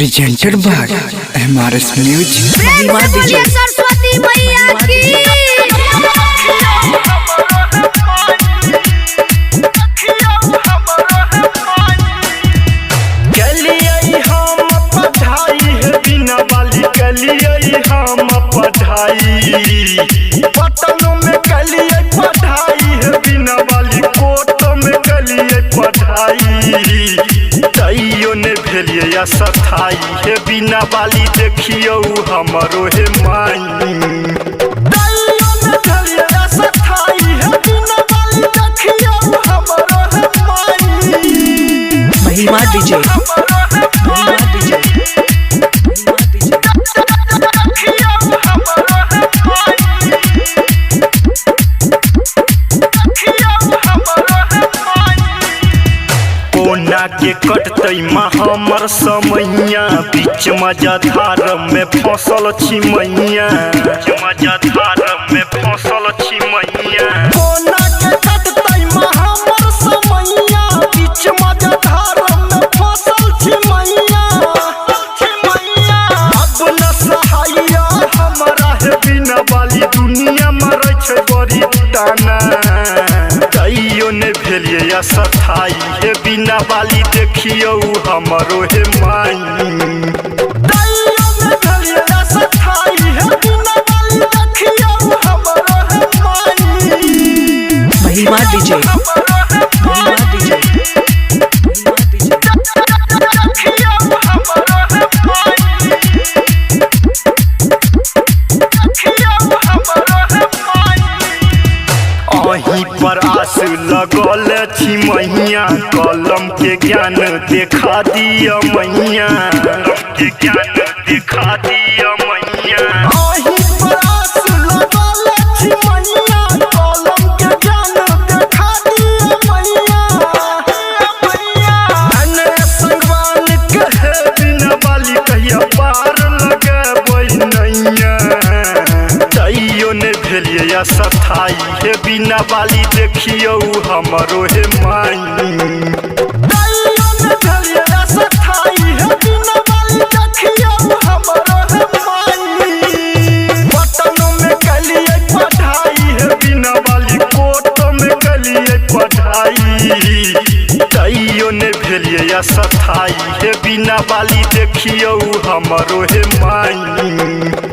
Presented by MRS music. Saraswati मैया की पटनों में कलिए पढ़ाई है बिना वाली कोट में कलिए पढ़ाई तैयो ने भेलिए या सथाई है बिना वाली देखियो हमरो है माई तैयो ने भेलिए या सथाई है बिना वाली देखियो हमरो है माई। महिमा डीजे के कटतई हमर समैया बीच मजाधार में फसल छी मैया मजाधार में फसल छी मैया कोना के कटतई हमर समैया बीच मजाधार में फसल छी मैया अब न सहाया हमरा है बिना वाली दुनिया मरै छै बड़ी ताना तैयो ने भेलिए या सथाई है बिना वाली देखियो हमरो है माई तैयो ने भेलिए या सथाई है बिना वाली देखियो हमरो है माई। महिमा डीजे पर आस लगल छी मैया कलम के ज्ञान देखा दिया मैया के ज्ञान देखा दिया मैया पर आस लगल छी मैया कलम के ज्ञान देखा दिया मैया अने संगवान कहे बिना वाली कहिया पार लगबै नैया तैयो ने भेलिए या सथाई है बिना वाली देखियो हमरो है माई तैयो ने भेलिए या सथाई है बिना वाली देखियो हमरो है माई। पटनों में कलिए पढ़ाई है बिना वाली कोट में कलिए पढ़ाई तैयो ने भेलिए या सथाई है बिना वाली देखियो हमरो है माई।